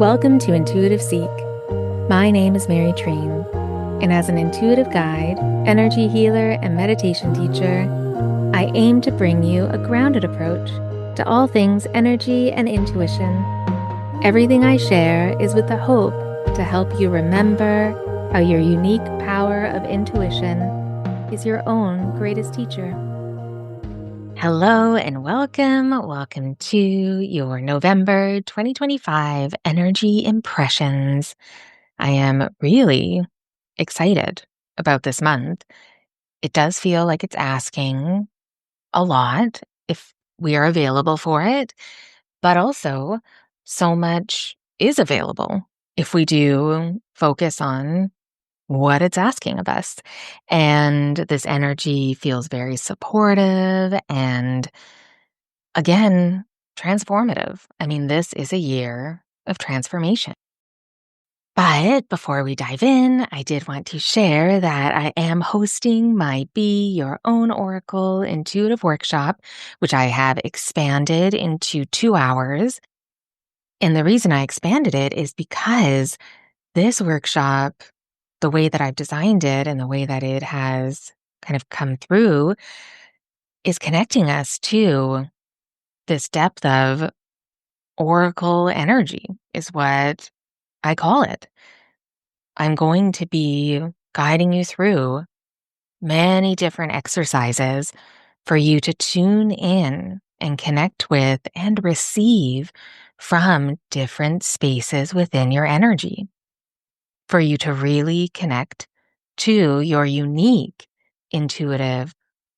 Welcome to Intuitive Seek. My name is Mary Train, and as an intuitive guide, energy healer, and meditation teacher, I aim to bring you a grounded approach to all things energy and intuition. Everything I share is with the hope to help you remember how your unique power of intuition is your own greatest teacher. Hello and welcome. Welcome to your November 2025 Energy Impressions. I am really excited about this month. It does feel like it's asking a lot if we are available for it, but also so much is available if we do focus on what it's asking of us. And this energy feels very supportive and, again, transformative. I mean, this is a year of transformation. But before we dive in, I did want to share that I am hosting my Be Your Own Oracle intuitive workshop, which I have expanded into 2 hours. And the reason I expanded it is because this workshop, the way that I've designed it and the way that it has kind of come through, is connecting us to this depth of oracle energy, is what I call it. I'm going to be guiding you through many different exercises for you to tune in and connect with and receive from different spaces within your energy, for you to really connect to your unique intuitive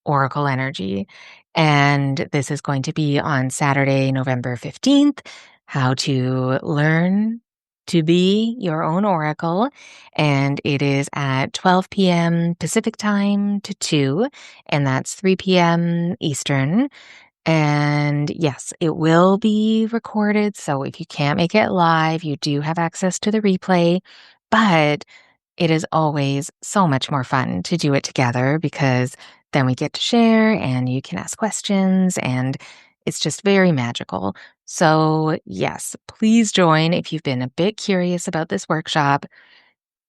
oracle energy. And this is going to be on Saturday, November 15th, how to learn to be your own oracle. And it is at 12 p.m. Pacific time to 2, and that's 3 p.m. Eastern. And yes, it will be recorded. So if you can't make it live, you do have access to the replay. But it is always so much more fun to do it together because then we get to share and you can ask questions and it's just very magical. So yes, please join if you've been a bit curious about this workshop.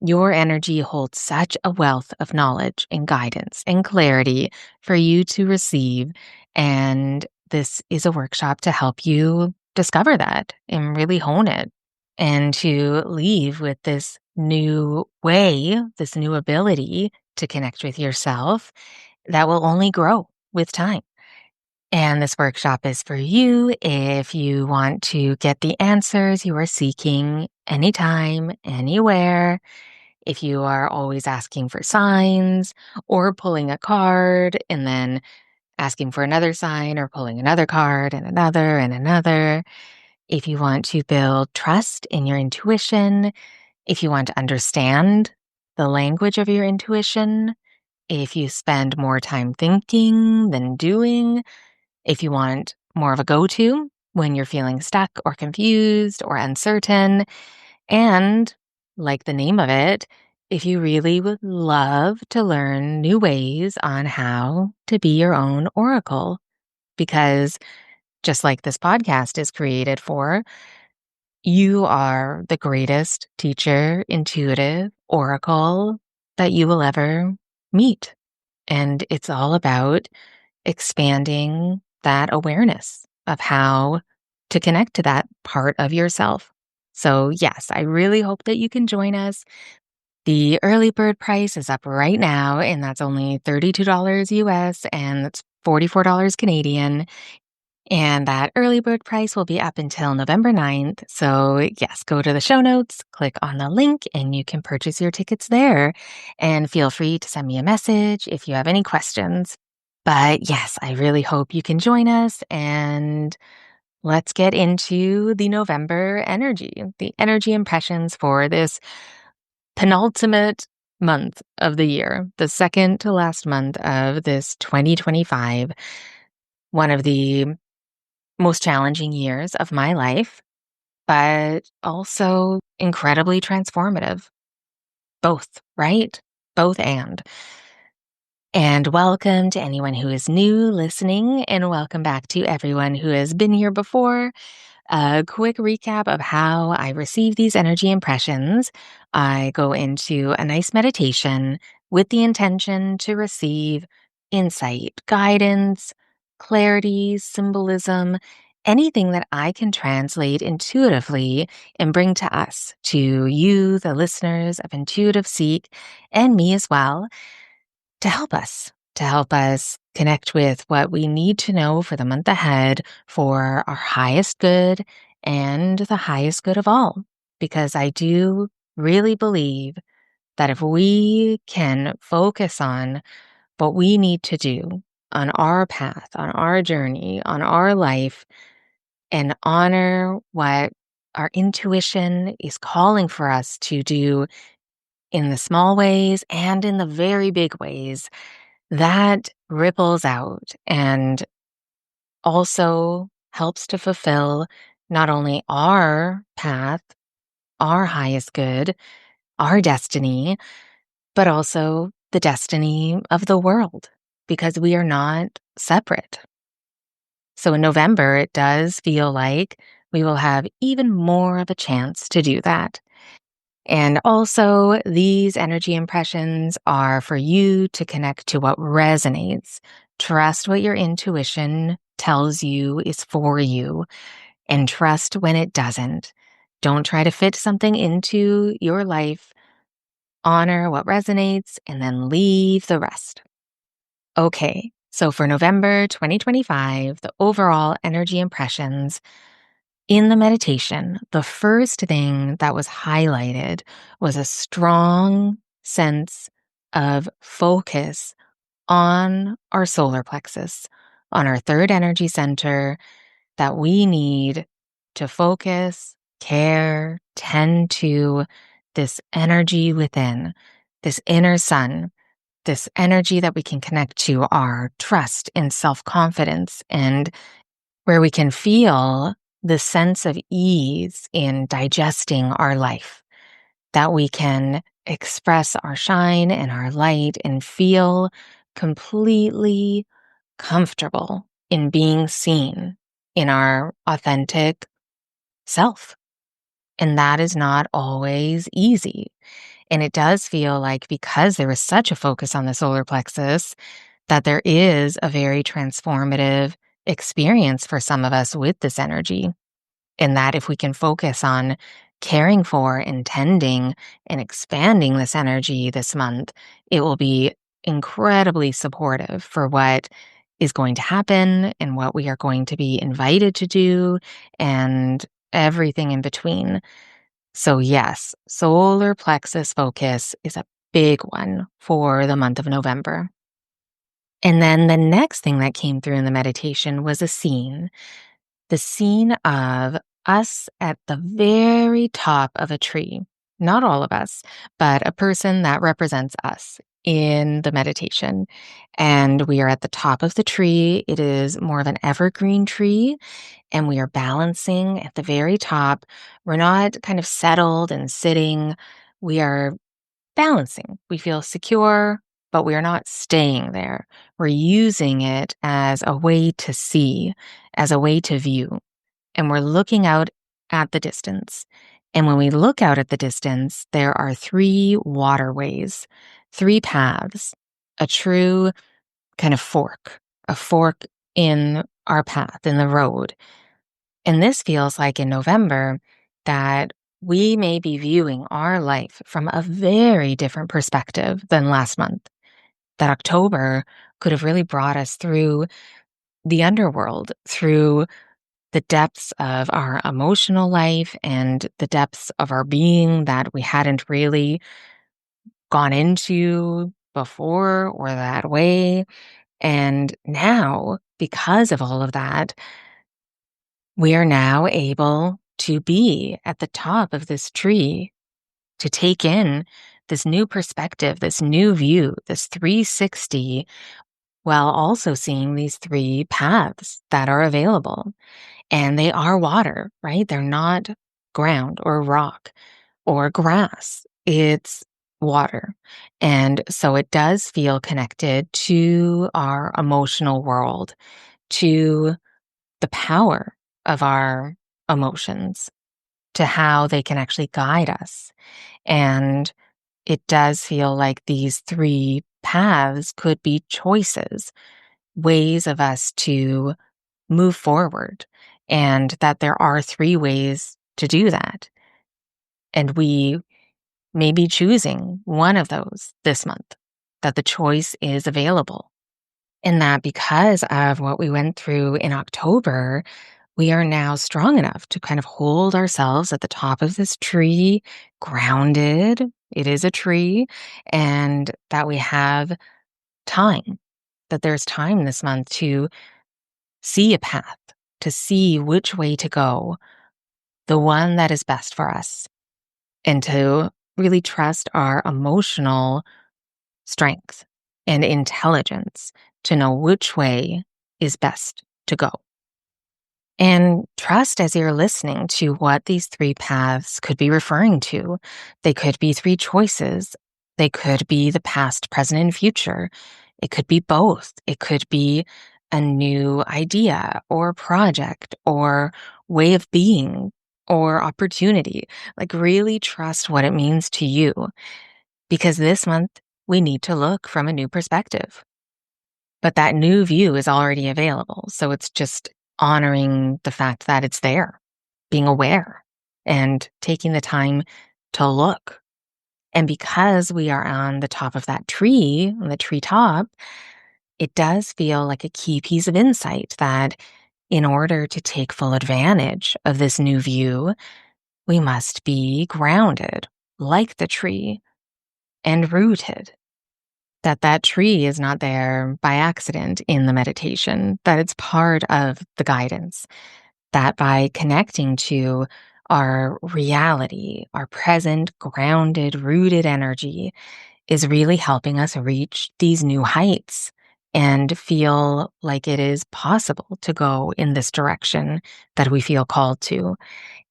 Your energy holds such a wealth of knowledge and guidance and clarity for you to receive. And this is a workshop to help you discover that and really hone it and to leave with this new way, this new ability to connect with yourself that will only grow with time. And this workshop is for you if you want to get the answers you are seeking anytime, anywhere. If you are always asking for signs or pulling a card and then asking for another sign or pulling another card and another and another. If you want to build trust in your intuition, if you want to understand the language of your intuition, if you spend more time thinking than doing, if you want more of a go-to when you're feeling stuck or confused or uncertain, and like the name of it, if you really would love to learn new ways on how to be your own oracle, because just like this podcast is created for, you are the greatest teacher, intuitive oracle that you will ever meet. And it's all about expanding that awareness of how to connect to that part of yourself. So yes, I really hope that you can join us. The early bird price is up right now, and that's only $32 US, and that's $44 Canadian. And that early bird price will be up until November 9th. So yes, go to the show notes, click on the link, and you can purchase your tickets there. And feel free to send me a message if you have any questions. But yes, I really hope you can join us, and let's get into the November energy, the energy impressions for this penultimate month of the year, the second to last month of this 2025, one of the most challenging years of my life, but also incredibly transformative. Both, right? Both and. And welcome to anyone who is new listening, and welcome back to everyone who has been here before. A quick recap of how I receive these energy impressions. I go into a nice meditation with the intention to receive insight, guidance, clarity, symbolism, anything that I can translate intuitively and bring to us, to you, the listeners of Intuitive Seek, and me as well, to help us connect with what we need to know for the month ahead for our highest good and the highest good of all. Because I do really believe that if we can focus on what we need to do on our path, on our journey, on our life, and honor what our intuition is calling for us to do in the small ways and in the very big ways, that ripples out and also helps to fulfill not only our path, our highest good, our destiny, but also the destiny of the world, because we are not separate. So in November, it does feel like we will have even more of a chance to do that. And also, these energy impressions are for you to connect to what resonates. Trust what your intuition tells you is for you, and trust when it doesn't. Don't try to fit something into your life. Honor what resonates and then leave the rest. Okay, so for November 2025, the overall energy impressions in the meditation, the first thing that was highlighted was a strong sense of focus on our solar plexus, on our third energy center, that we need to focus, care, tend to this energy within, this inner sun, this energy that we can connect to our trust and self-confidence, and where we can feel the sense of ease in digesting our life, that we can express our shine and our light and feel completely comfortable in being seen in our authentic self. And that is not always easy. And it does feel like, because there is such a focus on the solar plexus, that there is a very transformative experience for some of us with this energy. And that if we can focus on caring for, intending, and expanding this energy this month, it will be incredibly supportive for what is going to happen and what we are going to be invited to do and everything in between. So yes, solar plexus focus is a big one for the month of November. And then the next thing that came through in the meditation was the scene of us at the very top of a tree. Not all of us, but a person that represents us in the meditation. And we are at the top of the tree. It is more of an evergreen tree, and we are balancing at the very top. We're not kind of settled and sitting. We are balancing. We feel secure, but we are not staying there. We're using it as a way to see, as a way to view. And we're looking out at the distance. And when we look out at the distance, there are three waterways, three paths, a true kind of fork, a fork in our path, in the road. And this feels like in November that we may be viewing our life from a very different perspective than last month. That October could have really brought us through the underworld, through the depths of our emotional life and the depths of our being that we hadn't really gone into before or that way. And now, because of all of that, we are now able to be at the top of this tree, to take in this new perspective, this new view, this 360, while also seeing these three paths that are available. And they are water, right? They're not ground or rock or grass. It's water. And so it does feel connected to our emotional world, to the power of our emotions, to how they can actually guide us. And it does feel like these three paths could be choices, ways of us to move forward, and that there are three ways to do that. And we may be choosing one of those this month, that the choice is available. And that because of what we went through in October, we are now strong enough to kind of hold ourselves at the top of this tree, grounded. It is a tree, and that we have time, that there's time this month to see a path, to see which way to go, the one that is best for us, and to really trust our emotional strength and intelligence to know which way is best to go. And trust as you're listening to what these three paths could be referring to. They could be three choices. They could be the past, present, and future. It could be both. It could be a new idea or project or way of being or opportunity. Like, really trust what it means to you. Because this month, we need to look from a new perspective. But that new view is already available. So it's just honoring the fact that it's there, being aware and taking the time to look. And because we are on the top of that tree, on the treetop, it does feel like a key piece of insight that in order to take full advantage of this new view, we must be grounded like the tree and rooted. That tree is not there by accident in the meditation, that it's part of the guidance, that by connecting to our reality, our present, grounded, rooted energy is really helping us reach these new heights and feel like it is possible to go in this direction that we feel called to.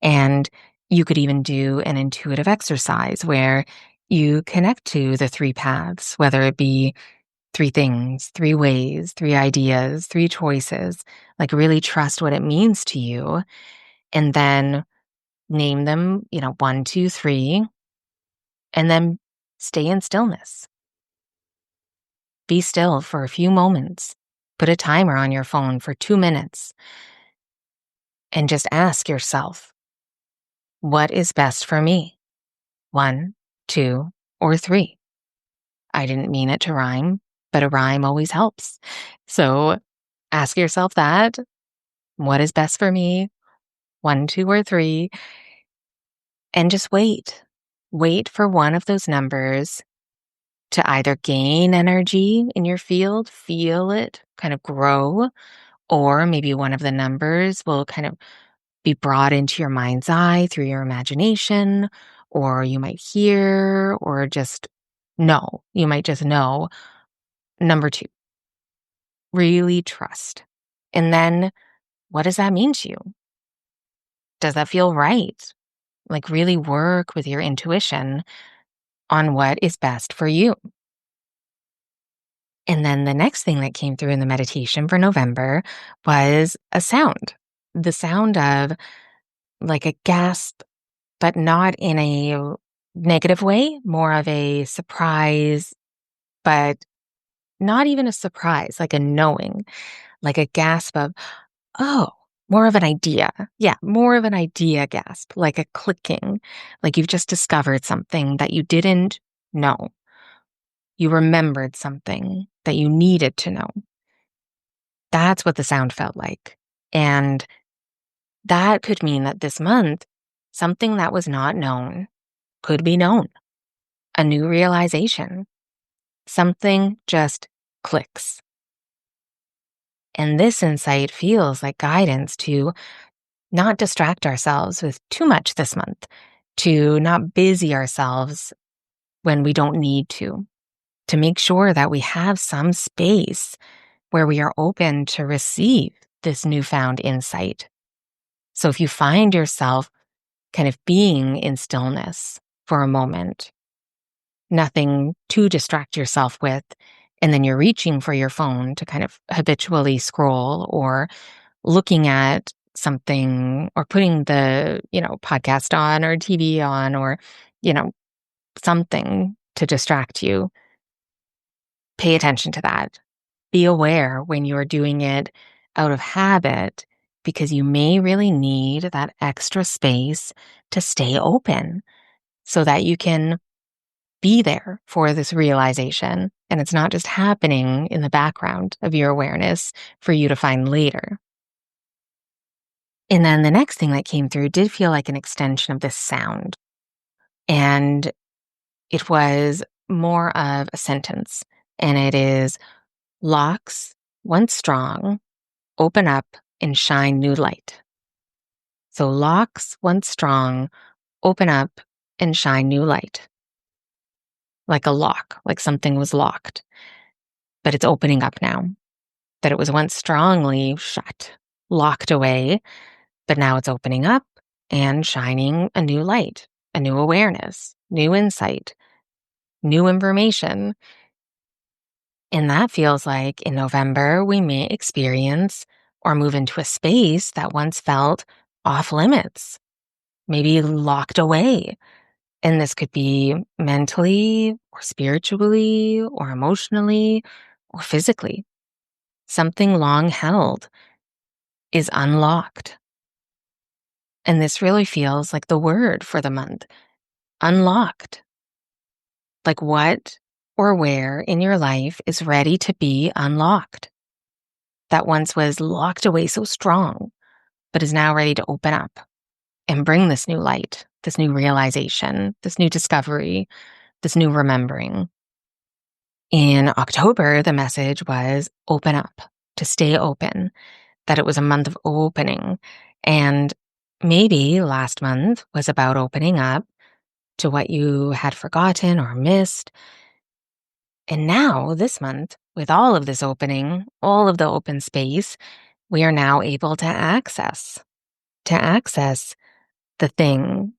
And you could even do an intuitive exercise where you connect to the three paths, whether it be three things, three ways, three ideas, three choices, like really trust what it means to you. And then name them, 1, 2, 3, and then stay in stillness. Be still for a few moments. Put a timer on your phone for 2 minutes and just ask yourself, what is best for me? 1, 2, or 3. I didn't mean it to rhyme, but a rhyme always helps. So ask yourself that. What is best for me? 1, 2, or 3. And just wait. Wait for one of those numbers to either gain energy in your field, feel it kind of grow, or maybe one of the numbers will kind of be brought into your mind's eye through your imagination, or you might hear, or just know. You might just know. Number 2, really trust. And then what does that mean to you? Does that feel right? Like, really work with your intuition on what is best for you. And then the next thing that came through in the meditation for November was a sound. The sound of like a gasp, but not in a negative way, more of a surprise, but not even a surprise, like a knowing, like a gasp of, oh, more of an idea. Yeah, more of an idea gasp, like a clicking, like you've just discovered something that you didn't know. You remembered something that you needed to know. That's what the sound felt like. And that could mean that this month, something that was not known could be known. A new realization. Something just clicks. And this insight feels like guidance to not distract ourselves with too much this month, to not busy ourselves when we don't need to make sure that we have some space where we are open to receive this newfound insight. So if you find yourself kind of being in stillness for a moment, nothing to distract yourself with, and then you're reaching for your phone to kind of habitually scroll or looking at something or putting the, podcast on or TV on or, you know, something to distract you, pay attention to that. Be aware when you're doing it out of habit because you may really need that extra space to stay open so that you can be there for this realization. And it's not just happening in the background of your awareness for you to find later. And then the next thing that came through did feel like an extension of this sound. And it was more of a sentence. And it is locks, once strong, open up and shine new light. So locks, once strong, open up and shine new light. Like a lock, like something was locked, but it's opening up now. That it was once strongly shut, locked away, but now it's opening up and shining a new light, a new awareness, new insight, new information. And that feels like in November, we may experience or move into a space that once felt off limits, maybe locked away. And this could be mentally or spiritually or emotionally or physically. Something long held is unlocked. And this really feels like the word for the month, unlocked. Like what or where in your life is ready to be unlocked that once was locked away so strong, but is now ready to open up and bring this new light, this new realization, this new discovery, this new remembering. In October, the message was open up, to stay open, that it was a month of opening. And maybe last month was about opening up to what you had forgotten or missed. And now, this month, with all of this opening, all of the open space, we are now able to access the thing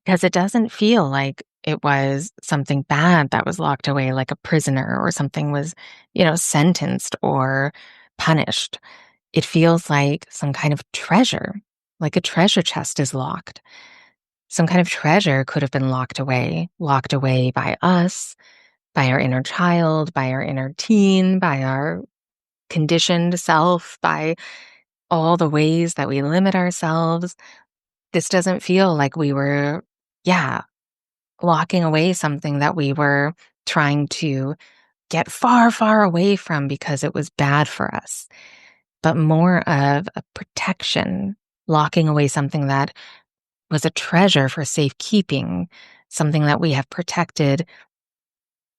because it doesn't feel like it was something bad that was locked away, like a prisoner or something was, sentenced or punished. It feels like some kind of treasure, like a treasure chest is locked. Some kind of treasure could have been locked away by us, by our inner child, by our inner teen, by our conditioned self, by all the ways that we limit ourselves. This doesn't feel like we were, locking away something that we were trying to get far, far away from because it was bad for us, but more of a protection, locking away something that was a treasure for safekeeping, something that we have protected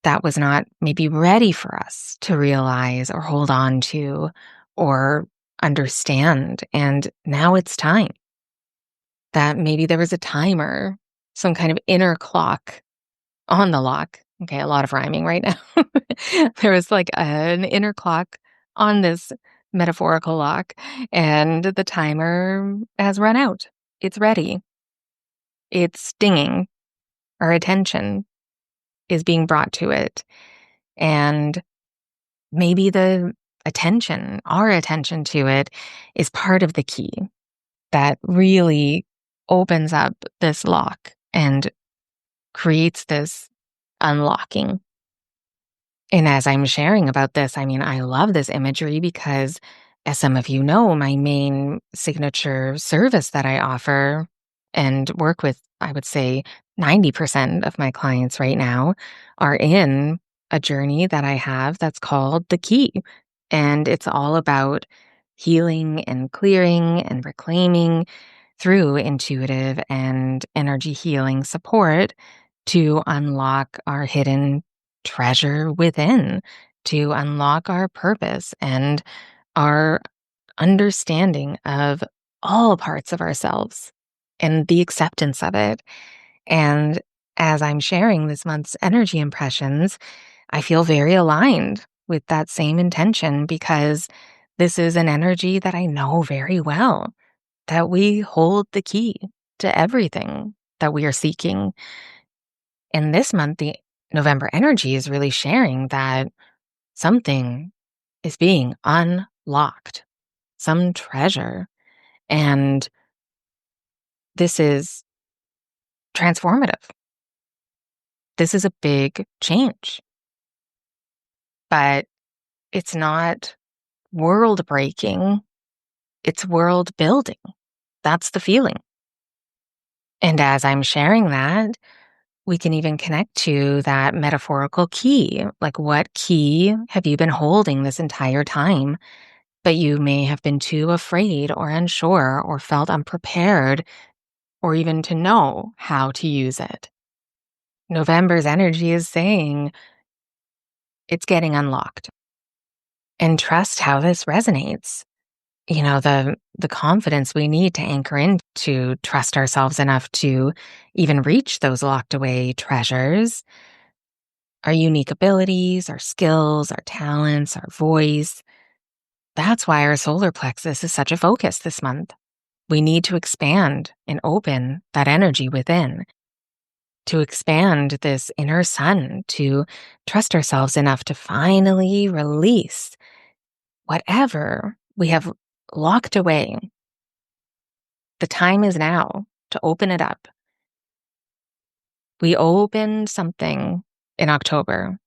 that was not maybe ready for us to realize or hold on to or understand. And now it's time that maybe there was a timer, some kind of inner clock on the lock. Okay, a lot of rhyming right now. There was like an inner clock on this metaphorical lock, and the timer has run out. It's ready. It's stinging. Our attention is being brought to it. And maybe our attention to it is part of the key that really opens up this lock and creates this unlocking. And as I'm sharing about this, I mean, I love this imagery because, as some of you know, my main signature service that I offer and work with, I would say 90% of my clients right now are in a journey that I have that's called The Key. And it's all about healing and clearing and reclaiming through intuitive and energy healing support to unlock our hidden treasure within, to unlock our purpose and our understanding of all parts of ourselves and the acceptance of it. And as I'm sharing this month's energy impressions, I feel very aligned with that same intention because this is an energy that I know very well, that we hold the key to everything that we are seeking. And this month, the November energy is really sharing that something is being unlocked. some treasure. And this is transformative. This is a big change, but it's not world breaking, it's world building. That's the feeling. And as I'm sharing that, we can even connect to that metaphorical key. Like, what key have you been holding this entire time? But you may have been too afraid or unsure or felt unprepared or even to know how to use it. November's energy is saying it's getting unlocked. And trust how this resonates. The confidence we need to anchor in to trust ourselves enough to even reach those locked away treasures, our unique abilities, our skills, our talents, our voice. That's why our solar plexus is such a focus this month. We need to expand and open that energy within, to expand this inner sun, to trust ourselves enough to finally release whatever we have locked away. The time is now to open it up. We opened something in October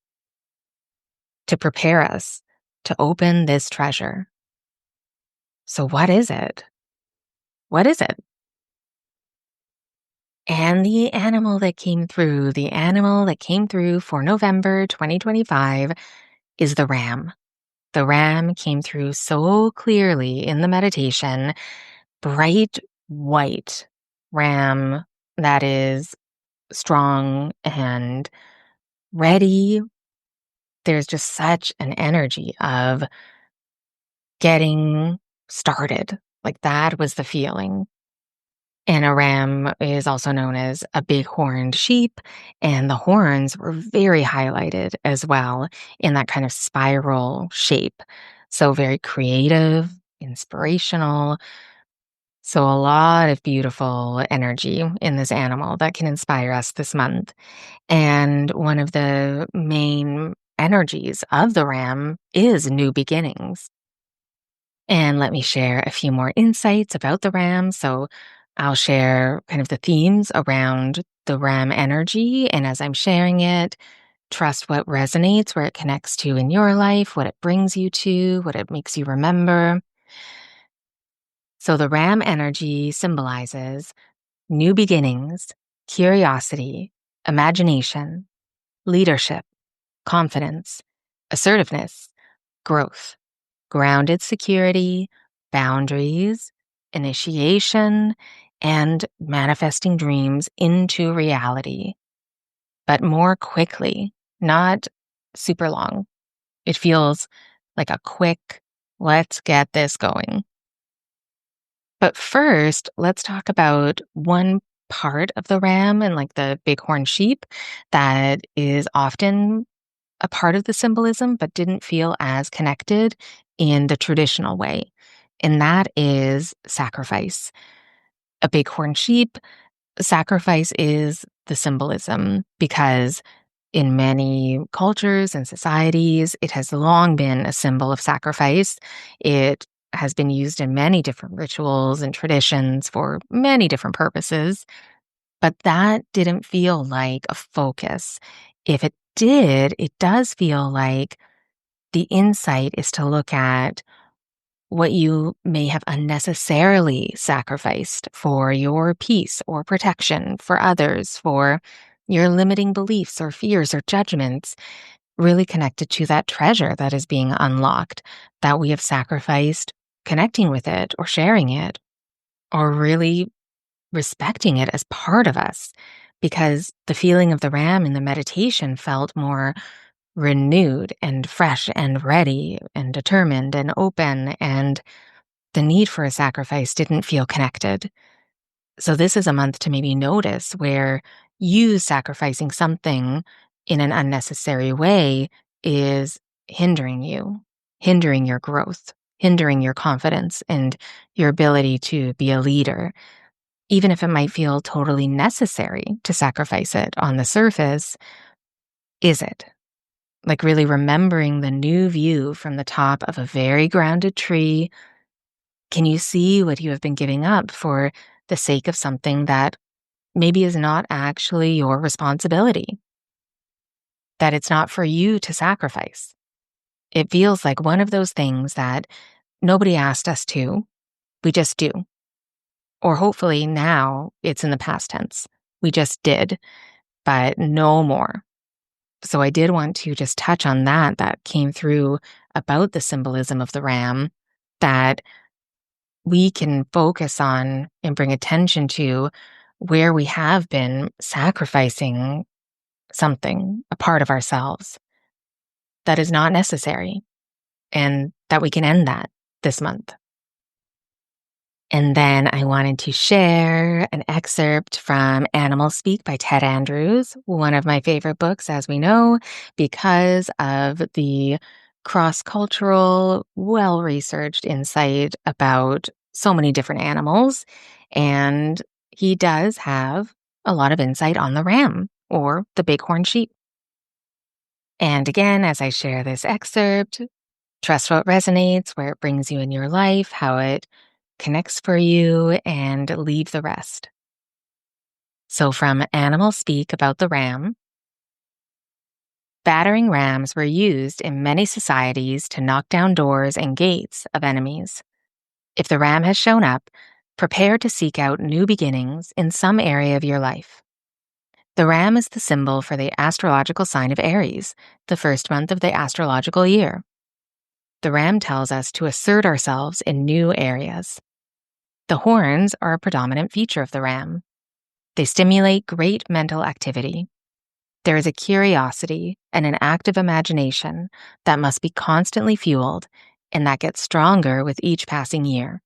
to prepare us to open this treasure. So what is it? What is it? And the the animal that came through for November 2025 is the ram. The ram came through so clearly in the meditation, bright white ram that is strong and ready. There's just such an energy of getting started. Like, that was the feeling. And a ram is also known as a big horned sheep, and the horns were very highlighted as well in that kind of spiral shape. So, very creative, inspirational. So, a lot of beautiful energy in this animal that can inspire us this month. And one of the main energies of the ram is new beginnings. And let me share a few more insights about the ram. So I'll share kind of the themes around the ram energy. And as I'm sharing it, trust what resonates, where it connects to in your life, what it brings you to, what it makes you remember. So the ram energy symbolizes new beginnings, curiosity, imagination, leadership, confidence, assertiveness, growth, grounded security, boundaries, initiation, and manifesting dreams into reality, but more quickly, not super long. It feels like a quick, let's get this going. But first, let's talk about one part of the ram and like the bighorn sheep that is often a part of the symbolism, but didn't feel as connected in the traditional way. And that is sacrifice. A bighorn sheep, sacrifice is the symbolism because in many cultures and societies, it has long been a symbol of sacrifice. It has been used in many different rituals and traditions for many different purposes, but that didn't feel like a focus. If it did, it does feel like the insight is to look at what you may have unnecessarily sacrificed for your peace or protection, for others, for your limiting beliefs or fears or judgments, really connected to that treasure that is being unlocked, that we have sacrificed connecting with it or sharing it, or really respecting it as part of us. Because the feeling of the ram in the meditation felt more renewed and fresh and ready and determined and open, and the need for a sacrifice didn't feel connected. So this is a month to maybe notice where you sacrificing something in an unnecessary way is hindering you, hindering your growth, hindering your confidence and your ability to be a leader. Even if it might feel totally necessary to sacrifice it on the surface, is it? Like, really remembering the new view from the top of a very grounded tree Can you see what you have been giving up for the sake of something that maybe is not actually your responsibility? That it's not for you to sacrifice. It feels like one of those things that nobody asked us to, we just do. Or hopefully now it's in the past tense. We just did, but no more. So I did want to just touch on that came through about the symbolism of the ram, that we can focus on and bring attention to where we have been sacrificing something, a part of ourselves that is not necessary, and that we can end that this month. And then I wanted to share an excerpt from Animal Speak by Ted Andrews, one of my favorite books, as we know, because of the cross-cultural, well-researched insight about so many different animals. And he does have a lot of insight on the ram, or the bighorn sheep. And again, as I share this excerpt, trust what resonates, where it brings you in your life, how it connects for you, and leave the rest. So from Animal Speak about the ram, battering rams were used in many societies to knock down doors and gates of enemies. If the ram has shown up, prepare to seek out new beginnings in some area of your life. The ram is the symbol for the astrological sign of Aries, the first month of the astrological year. The ram tells us to assert ourselves in new areas. The horns are a predominant feature of the ram. They stimulate great mental activity. There is a curiosity and an active imagination that must be constantly fueled and that gets stronger with each passing year,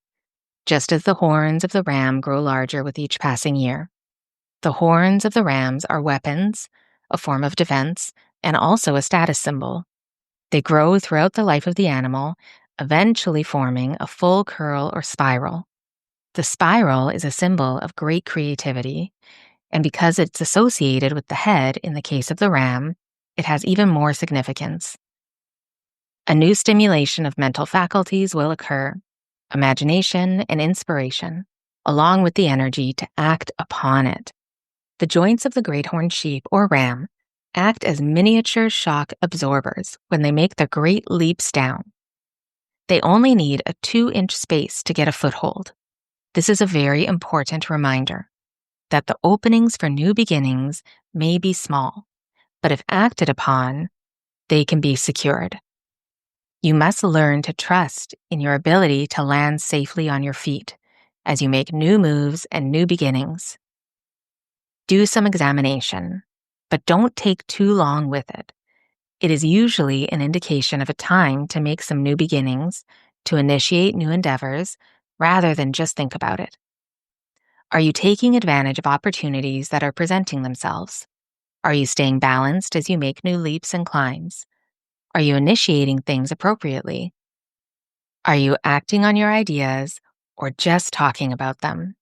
just as the horns of the ram grow larger with each passing year. The horns of the rams are weapons, a form of defense, and also a status symbol. They grow throughout the life of the animal, eventually forming a full curl or spiral. The spiral is a symbol of great creativity, and because it's associated with the head in the case of the ram, it has even more significance. A new stimulation of mental faculties will occur, imagination and inspiration, along with the energy to act upon it. The joints of the great horned sheep or ram act as miniature shock absorbers when they make their great leaps down. They only need a 2-inch space to get a foothold. This is a very important reminder that the openings for new beginnings may be small, but if acted upon, they can be secured. You must learn to trust in your ability to land safely on your feet as you make new moves and new beginnings. Do some examination, but don't take too long with it. It is usually an indication of a time to make some new beginnings, to initiate new endeavors, rather than just think about it. Are you taking advantage of opportunities that are presenting themselves? Are you staying balanced as you make new leaps and climbs? Are you initiating things appropriately? Are you acting on your ideas or just talking about them?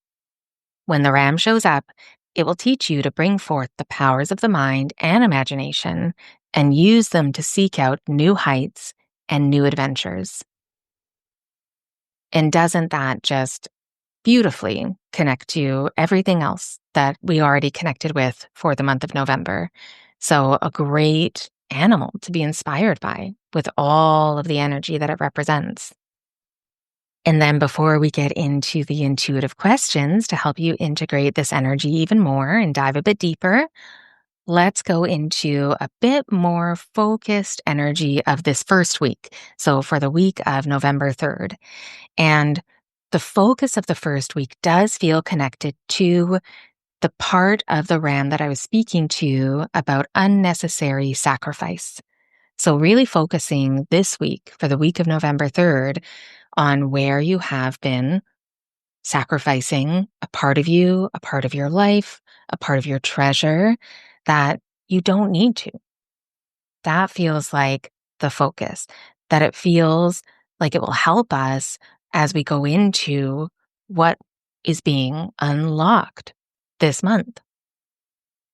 When the ram shows up, it will teach you to bring forth the powers of the mind and imagination and use them to seek out new heights and new adventures. And doesn't that just beautifully connect to everything else that we already connected with for the month of November? So a great animal to be inspired by with all of the energy that it represents. And then before we get into the intuitive questions to help you integrate this energy even more and dive a bit deeper, let's go into a bit more focused energy of this first week. So for the week of November 3rd. And the focus of the first week does feel connected to the part of the ram that I was speaking to about unnecessary sacrifice. So really focusing this week, for the week of November 3rd, on where you have been sacrificing a part of you, a part of your life, a part of your treasure that you don't need to. That feels like the focus, that it feels like it will help us as we go into what is being unlocked this month.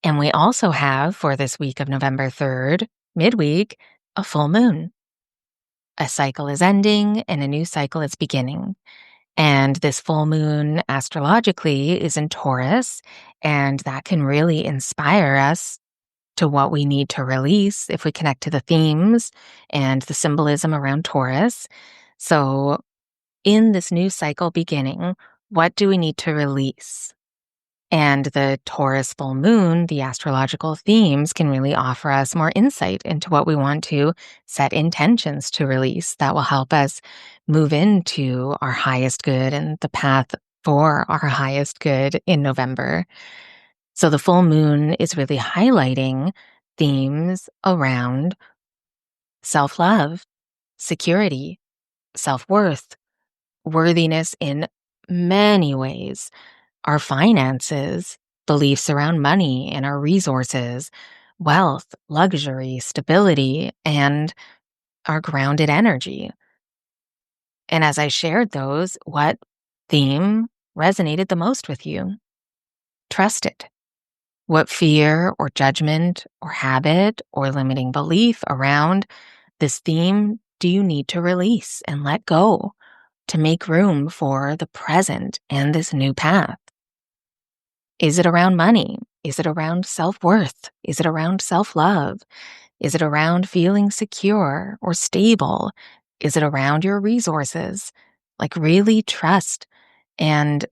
And we also have, for this week of November 3rd, midweek, a full moon. A cycle is ending and a new cycle is beginning. And this full moon astrologically is in Taurus, and that can really inspire us to what we need to release if we connect to the themes and the symbolism around Taurus. So, in this new cycle beginning, what do we need to release? And the Taurus full moon, the astrological themes can really offer us more insight into what we want to set intentions to release that will help us move into our highest good and the path for our highest good in November. So the full moon is really highlighting themes around self love, security, self worth, worthiness in many ways, our finances, beliefs around money and our resources, wealth, luxury, stability, and our grounded energy. And as I shared those, what theme resonated the most with you? Trust it. What fear or judgment or habit or limiting belief around this theme do you need to release and let go to make room for the present and this new path? Is it around money? Is it around self-worth? Is it around self-love? Is it around feeling secure or stable? Is it around your resources? Like, really trust. And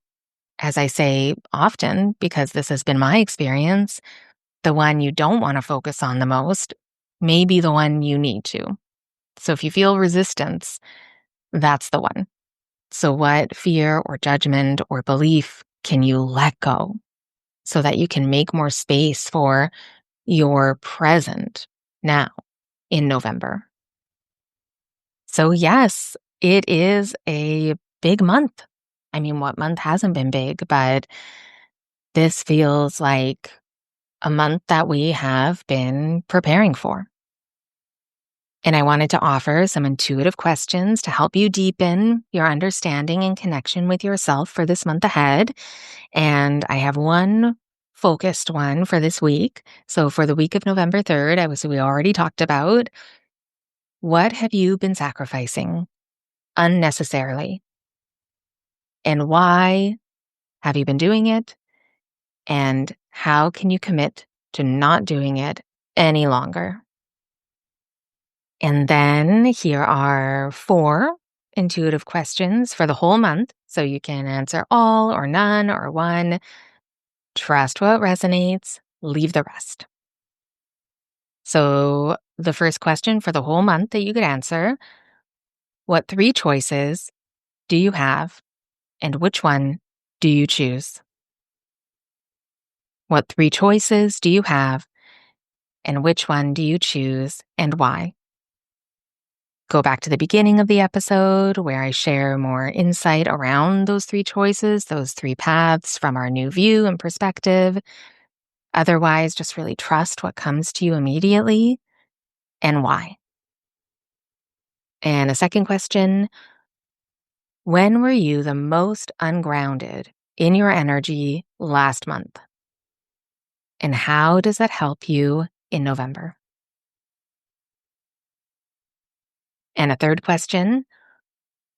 as I say often, because this has been my experience, the one you don't want to focus on the most may be the one you need to. So if you feel resistance, that's the one. So what fear or judgment or belief can you let go so that you can make more space for your present now in November? So yes, it is a big month. I mean, what month hasn't been big? But this feels like a month that we have been preparing for. And I wanted to offer some intuitive questions to help you deepen your understanding and connection with yourself for this month ahead. And I have one focused one for this week. So for the week of November 3rd, we already talked about, what have you been sacrificing unnecessarily? And why have you been doing it? And how can you commit to not doing it any longer? And then here are 4 intuitive questions for the whole month. So you can answer all or none or one. Trust what resonates, leave the rest. So the first question for the whole month that you could answer: what 3 choices do you have and which one do you choose? What 3 choices do you have and which one do you choose and why? Go back to the beginning of the episode where I share more insight around those 3 choices, those 3 paths from our new view and perspective. Otherwise, just really trust what comes to you immediately and why. And a second question: when were you the most ungrounded in your energy last month? And how does that help you in November? And a third question: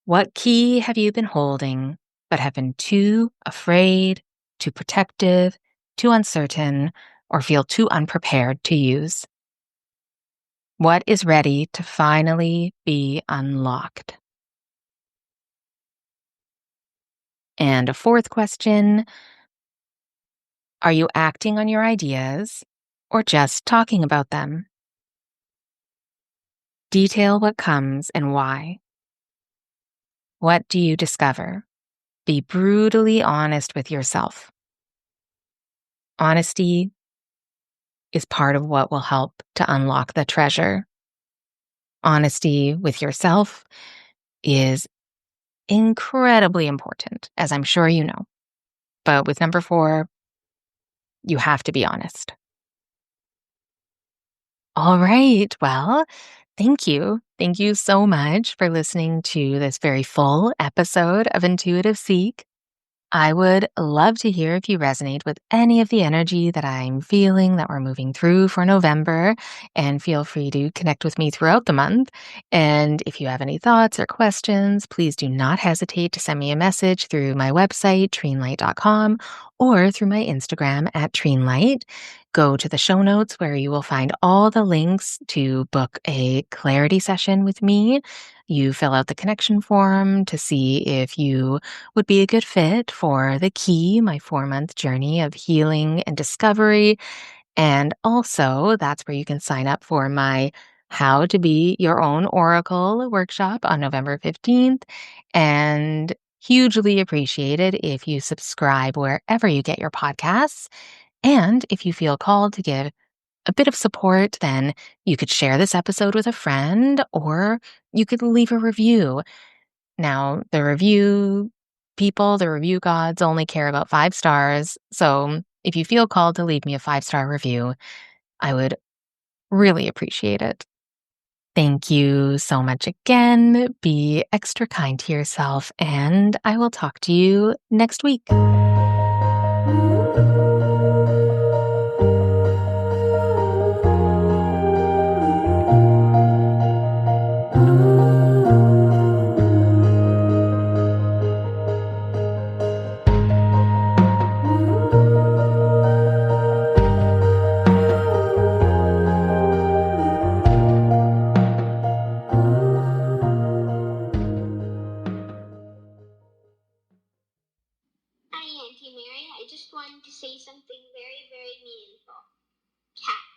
what key have you been holding but have been too afraid, too protective, too uncertain, or feel too unprepared to use? What is ready to finally be unlocked? And a fourth question: are you acting on your ideas or just talking about them? Detail what comes and why. What do you discover? Be brutally honest with yourself. Honesty is part of what will help to unlock the treasure. Honesty with yourself is incredibly important, as I'm sure you know. But with number 4, you have to be honest. All right. Well, thank you. Thank you so much for listening to this very full episode of Intuitive Seek. I would love to hear if you resonate with any of the energy that I'm feeling that we're moving through for November, and feel free to connect with me throughout the month. And if you have any thoughts or questions, please do not hesitate to send me a message through my website, treenlight.com, or through my Instagram at treenlight. Go to the show notes where you will find all the links to book a clarity session with me. You fill out the connection form to see if you would be a good fit for the key, my 4-month journey of healing and discovery. And also, that's where you can sign up for my How to Be Your Own Oracle workshop on November 15th. And hugely appreciated if you subscribe wherever you get your podcasts. And if you feel called to give a bit of support, then you could share this episode with a friend, or you could leave a review. Now, the review gods only care about 5 stars. So if you feel called to leave me a 5-star review, I would really appreciate it. Thank you so much again. Be extra kind to yourself, and I will talk to you next week. Hi, Auntie Mary. I just wanted to say something very, very meaningful. Cat.